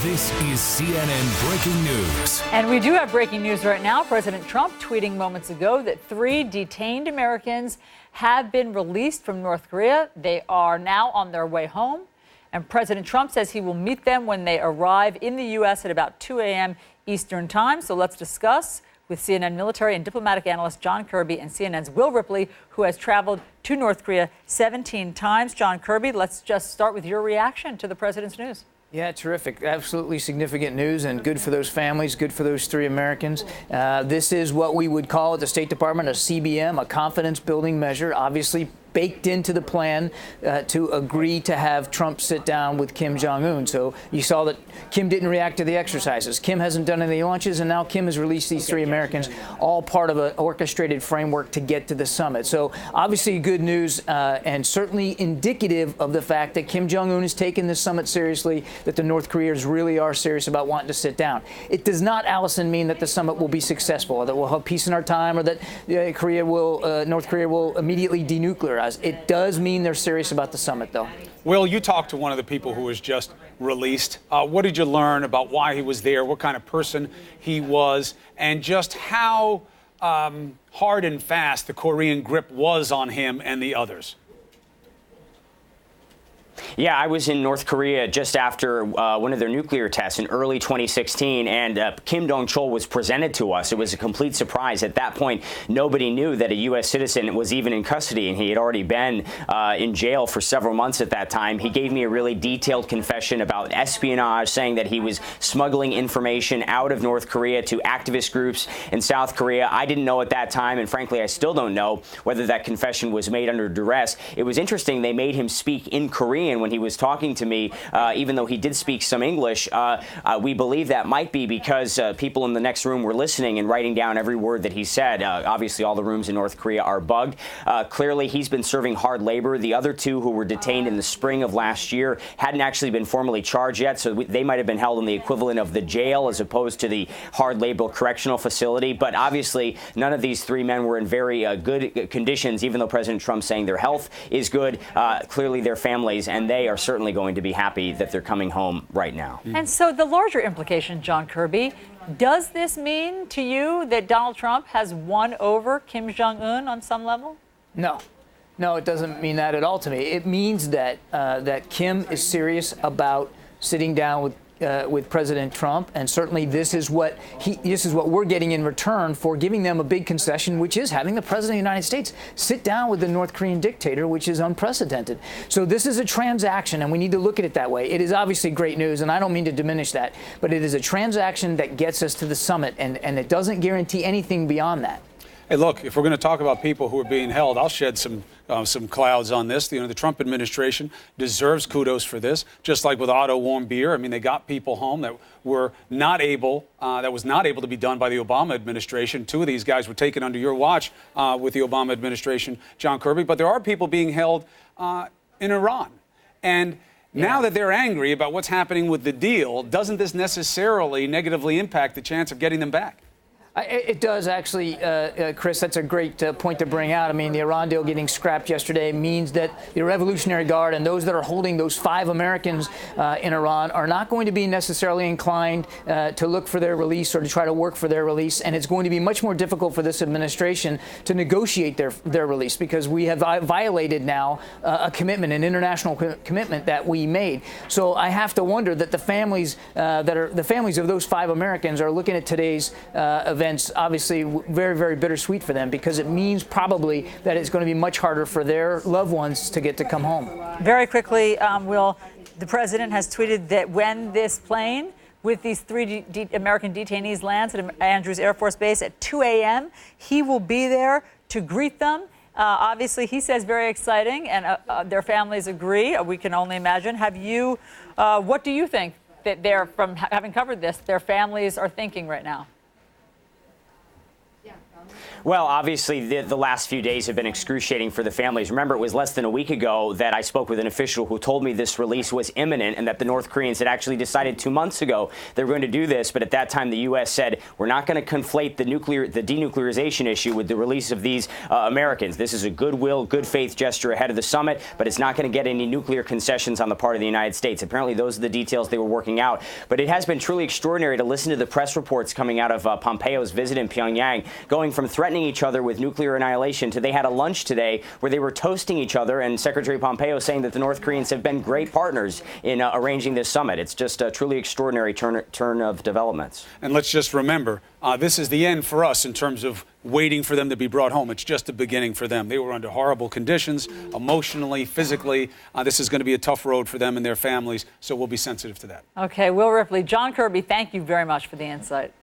This is CNN Breaking News. And we do have breaking news right now. President Trump tweeting moments ago that 3 detained Americans have been released from North Korea. They are now on their way home. And President Trump says he will meet them when they arrive in the U.S. at about 2 a.m. Eastern Time. So let's discuss with CNN military and diplomatic analyst John Kirby and CNN's Will Ripley, who has traveled to North Korea 17 times. John Kirby, let's just start with your reaction to the president's news. Yeah, terrific. Absolutely significant news, and good for those families, good for those 3 Americans. This is what we would call at the State Department a CBM, a confidence-building measure, obviously baked into the plan to agree to have Trump sit down with Kim Jong-un. So you saw that Kim didn't react to the exercises. Kim hasn't done any launches, and now Kim has released these 3 Americans, all part of an orchestrated framework to get to the summit. So obviously good news, and certainly indicative of the fact that Kim Jong-un has taken this summit seriously, that the North Koreans really are serious about wanting to sit down. It does not, Allison, mean that the summit will be successful, or that we'll have peace in our time, or that North Korea will immediately denuclearize. It does mean they're serious about the summit, though. Will, you talked to one of the people who was just released. What did you learn about why he was there, what kind of person he was, and just how hard and fast the Korean grip was on him and the others? Yeah, I was in North Korea just after one of their nuclear tests in early 2016, and Kim Dong-chol was presented to us. It was a complete surprise. At that point, nobody knew that a U.S. citizen was even in custody, and he had already been in jail for several months at that time. He gave me a really detailed confession about espionage, saying that he was smuggling information out of North Korea to activist groups in South Korea. I didn't know at that time, and frankly, I still don't know whether that confession was made under duress. It was interesting. They made him speak in Korean when he was talking to me, even though he did speak some English. We believe that might be because people in the next room were listening and writing down every word that he said. Obviously, all the rooms in North Korea are bugged. Clearly, he's been serving hard labor. The other 2 who were detained in the spring of last year hadn't actually been formally charged yet, so they might have been held in the equivalent of the jail as opposed to the hard labor correctional facility. But obviously, none of these 3 men were in very good conditions, even though President Trump's saying their health is good. Clearly, their families and they are certainly going to be happy that they're coming home right now. And so the larger implication, John Kirby, does this mean to you that Donald Trump has won over Kim Jong-un on some level? No. No, it doesn't mean that at all to me. It means that that Kim is serious about sitting down with President Trump, and certainly this is what we're getting in return for giving them a big concession, which is having the President of the United States sit down with the North Korean dictator, which is unprecedented. So this is a transaction, and we need to look at it that way. It is obviously great news, and I don't mean to diminish that, but it is a transaction that gets us to the summit, and it doesn't guarantee anything beyond that. Hey, look, if we're going to talk about people who are being held, I'll shed some clouds on this. The Trump administration deserves kudos for this, just like with Otto Warmbier. I mean, they got people home that were not able, that was not able to be done by the Obama administration. 2 of these guys were taken under your watch with the Obama administration, John Kirby. But there are people being held in Iran. And now that they're angry about what's happening with the deal, doesn't this necessarily negatively impact the chance of getting them back? It does, actually, Chris. That's a great point to bring out. I mean, the Iran deal getting scrapped yesterday means that the Revolutionary Guard and those that are holding those 5 Americans in Iran are not going to be necessarily inclined to look for their release or to try to work for their release. And it's going to be much more difficult for this administration to negotiate their release, because we have violated now a commitment, an international commitment that we made. So I have to wonder that the families of those 5 Americans are looking at today's event. Obviously very, very bittersweet for them, because it means probably that it's going to be much harder for their loved ones to get to come home. Very quickly, Will, the president has tweeted that when this plane with these 3 American detainees lands at Andrews Air Force Base at 2 a.m., he will be there to greet them. Obviously, he says very exciting, and their families agree. We can only imagine. What do you think that from having covered this, their families are thinking right now? Well, obviously, the last few days have been excruciating for the families. Remember, it was less than a week ago that I spoke with an official who told me this release was imminent and that the North Koreans had actually decided 2 months ago they were going to do this. But at that time, the U.S. said, we're not going to conflate the denuclearization issue with the release of these Americans. This is a goodwill, good faith gesture ahead of the summit, but it's not going to get any nuclear concessions on the part of the United States. Apparently, those are the details they were working out. But it has been truly extraordinary to listen to the press reports coming out of Pompeo's visit in Pyongyang, going from threatening each other with nuclear annihilation to they had a lunch today where they were toasting each other, and Secretary Pompeo saying that the North Koreans have been great partners in arranging this summit. It's just a truly extraordinary turn of developments. And let's just remember, this is the end for us in terms of waiting for them to be brought home. It's just the beginning for them. They were under horrible conditions, emotionally, physically. This is going to be a tough road for them and their families, so we'll be sensitive to that. Okay, Will Ripley, John Kirby, thank you very much for the insight.